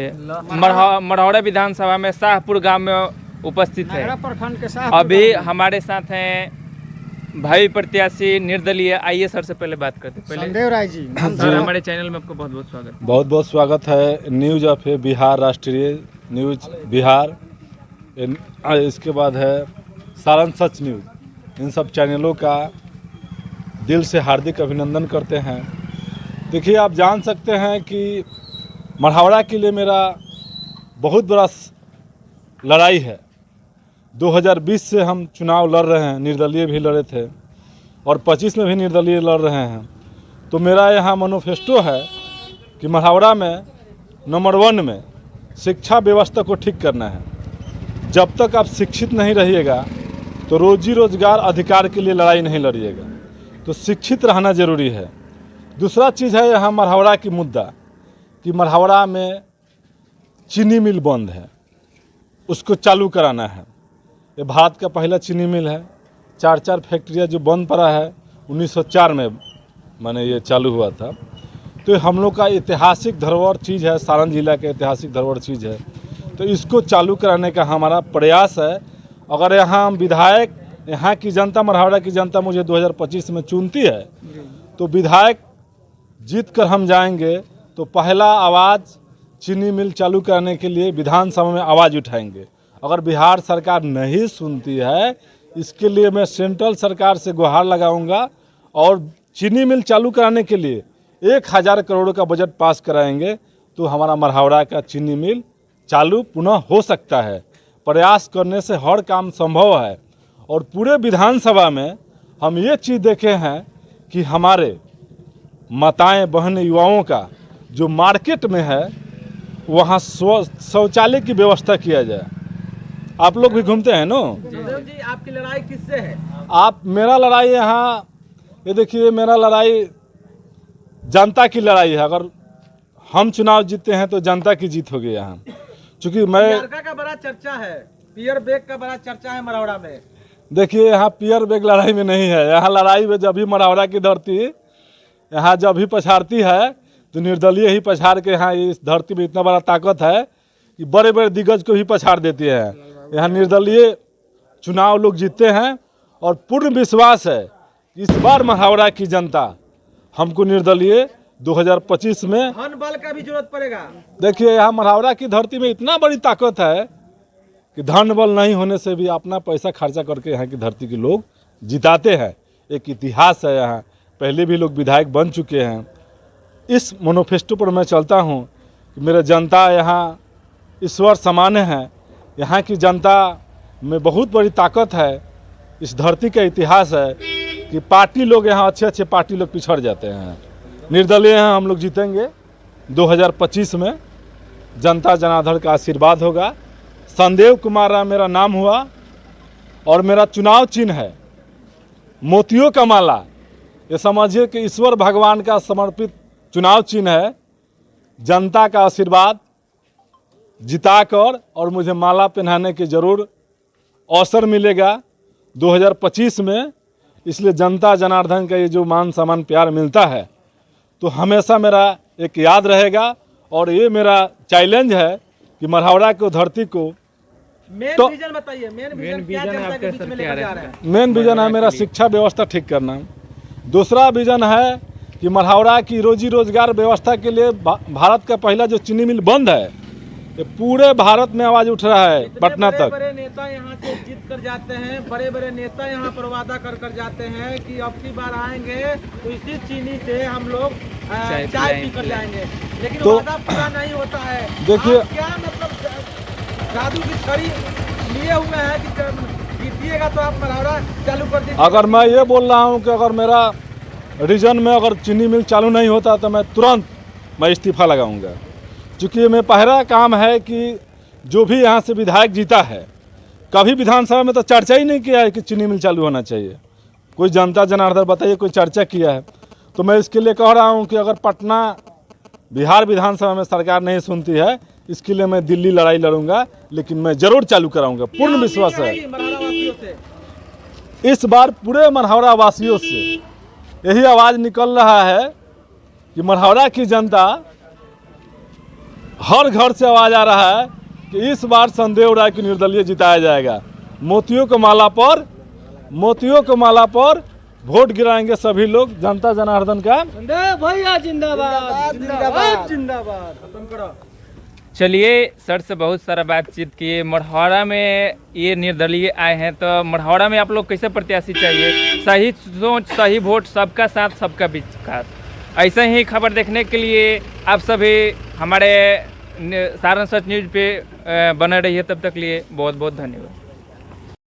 मढ़ौरा विधानसभा में शाहपुर गांव में उपस्थित है। अभी हमारे साथ हैं भाई प्रत्याशी निर्दलीय। आइए सर से पहले बात करते हैं। संदेव राय जी सर, हमारे चैनल में आपको बहुत बहुत स्वागत है। बहुत बहुत स्वागत है। न्यूज ऑफ बिहार, राष्ट्रीय न्यूज बिहार, इसके बाद है सारण सच न्यूज, इन सब चैनलों का दिल से हार्दिक अभिनंदन करते हैं। देखिए, आप जान सकते हैं कि मढ़ौरा के लिए मेरा बहुत बड़ा लड़ाई है। 2020 से हम चुनाव लड़ रहे हैं, निर्दलीय भी लड़े थे और 25 में भी निर्दलीय लड़ रहे हैं। तो मेरा यहाँ मैनिफेस्टो है कि मढ़ौरा में नंबर 1 में शिक्षा व्यवस्था को ठीक करना है। जब तक आप शिक्षित नहीं रहिएगा तो रोजी रोजगार अधिकार के लिए लड़ाई नहीं लड़िएगा। तो शिक्षित रहना ज़रूरी है। दूसरा चीज़ है यहाँ मढ़ौरा की मुद्दा कि मढ़ौरा में चीनी मिल बंद है, उसको चालू कराना है। ये भारत का पहला चीनी मिल है। 4 फैक्ट्रियाँ जो बंद पड़ा है 1904 में माने ये चालू हुआ था। तो हम लोग का ऐतिहासिक धरोहर चीज़ है, सारण जिला का ऐतिहासिक धरोहर चीज़ है। तो इसको चालू कराने का हमारा प्रयास है। अगर यहाँ विधायक, यहाँ की जनता, मढ़ौरा की जनता मुझे 2025 में चुनती है तो विधायक जीत कर हम जाएंगे तो पहला आवाज़ चीनी मिल चालू करने के लिए विधानसभा में आवाज़ उठाएंगे। अगर बिहार सरकार नहीं सुनती है, इसके लिए मैं सेंट्रल सरकार से गुहार लगाऊंगा और चीनी मिल चालू कराने के लिए 1000 करोड़ का बजट पास कराएंगे तो हमारा मढ़ौरा का चीनी मिल चालू पुनः हो सकता है। प्रयास करने से हर काम संभव है। और पूरे विधानसभा में हम ये चीज़ देखे हैं कि हमारे माताएं बहन युवाओं का जो मार्केट में है वहाँ शौचालय की व्यवस्था किया जाए। आप लोग भी घूमते हैं ना जी, आपकी लड़ाई किससे है? मेरा लड़ाई यहाँ, ये देखिए, मेरा लड़ाई जनता की लड़ाई है। अगर हम चुनाव जीतते हैं तो जनता की जीत होगी यहाँ। चूँकि मैं का बड़ा चर्चा है, पियर बैग का बड़ा चर्चा है मढ़ौरा में। देखिए, यहाँ पियर बैग लड़ाई में नहीं है। यहाँ लड़ाई में जब भी मढ़ौरा की धरती यहाँ जब भी पछाड़ती है तो निर्दलीय ही पछाड़ के, यहाँ इस धरती में इतना बड़ा ताकत है कि बड़े बड़े दिग्गज को भी पछाड़ देती है। यहाँ निर्दलीय चुनाव लोग जीतते हैं और पूर्ण विश्वास है कि इस बार मढ़ौरा की जनता हमको निर्दलीय 2025 में धन बल का भी जरूरत पड़ेगा। देखिए, यहाँ मढ़ौरा की धरती में इतना बड़ी ताकत है कि धन बल नहीं होने से भी अपना पैसा खर्चा करके यहाँ की धरती के लोग जिताते हैं। एक इतिहास है। यहाँ पहले भी लोग विधायक बन चुके हैं। इस मैनिफेस्टो पर मैं चलता हूँ कि मेरा जनता यहाँ ईश्वर समान है। यहाँ की जनता में बहुत बड़ी ताकत है। इस धरती का इतिहास है कि पार्टी लोग यहाँ अच्छे पार्टी लोग पिछड़ जाते हैं। निर्दलीय हैं, हम लोग जीतेंगे 2025 में। जनता जनार्दन का आशीर्वाद होगा। संदेव कुमार मेरा नाम हुआ और मेरा चुनाव चिन्ह है मोतियों का माला। ये समझिए कि ईश्वर भगवान का समर्पित चुनाव चिन्ह है। जनता का आशीर्वाद जिताकर और मुझे माला पहनाने की ज़रूर अवसर मिलेगा 2025 में। इसलिए जनता जनार्दन का ये जो मान सम्मान प्यार मिलता है तो हमेशा मेरा एक याद रहेगा। और ये मेरा चैलेंज है कि मढ़ौरा को धरती को मेन विजन बताइए। मेन विजन है मेरा शिक्षा व्यवस्था ठीक करना। दूसरा विजन है कि मढ़ौरा की रोजी रोजगार व्यवस्था के लिए भारत का पहला जो चीनी मिल बंद है, ये पूरे भारत में आवाज उठ रहा है। पटना तक बड़े नेता यहाँ से जीत कर जाते हैं, बड़े बड़े नेता यहाँ पर वादा कर जाते हैं कि अब की बार आएंगे तो इसी चीनी से हम लोग चाय पी कर जाएंगे, लेकिन तो वादा पूरा नहीं होता है। देखिए, क्या मतलब जादू की छड़ी लिए हुए हैं कि जीतिएगा तो आप मढ़ौरा चालू कर दीजिए। अगर मैं ये बोल रहा हूँ कि अगर मेरा रीजन में अगर चीनी मिल चालू नहीं होता तो मैं तुरंत इस्तीफा लगाऊंगा। क्योंकि ये मेरा पहला काम है कि जो भी यहाँ से विधायक जीता है, कभी विधानसभा में तो चर्चा ही नहीं किया है कि चीनी मिल चालू होना चाहिए। कोई जनता जनार्दन बताइए कोई चर्चा किया है? तो मैं इसके लिए कह रहा हूँ कि अगर पटना बिहार विधानसभा में सरकार नहीं सुनती है, इसके लिए मैं दिल्ली लड़ाई लड़ूंगा, लेकिन मैं जरूर चालू कराऊंगा। पूर्ण विश्वास है इस बार पूरे मढ़ौरा वासियों से यही आवाज़ निकल रहा है कि मढ़ौरा की जनता हर घर से आवाज आ रहा है कि इस बार संदेव राय की निर्दलीय जिताया जाएगा। मोतियों के माला पर वोट गिराएंगे सभी लोग। जनता जनार्दन का भैया जिंदाबाद जिंदाबाद जिंदाबाद। खत्म करो। चलिए सर से बहुत सारा बातचीत किए। मढ़ौरा में ये निर्दलीय आए हैं, तो मढ़ौरा में आप लोग कैसे प्रत्याशी चाहिए? सही सोच, सही वोट, सबका साथ, सबका विकास। ऐसे ही खबर देखने के लिए आप सभी हमारे सारण सच न्यूज़ पे बने रहिए। तब तक लिए बहुत बहुत धन्यवाद।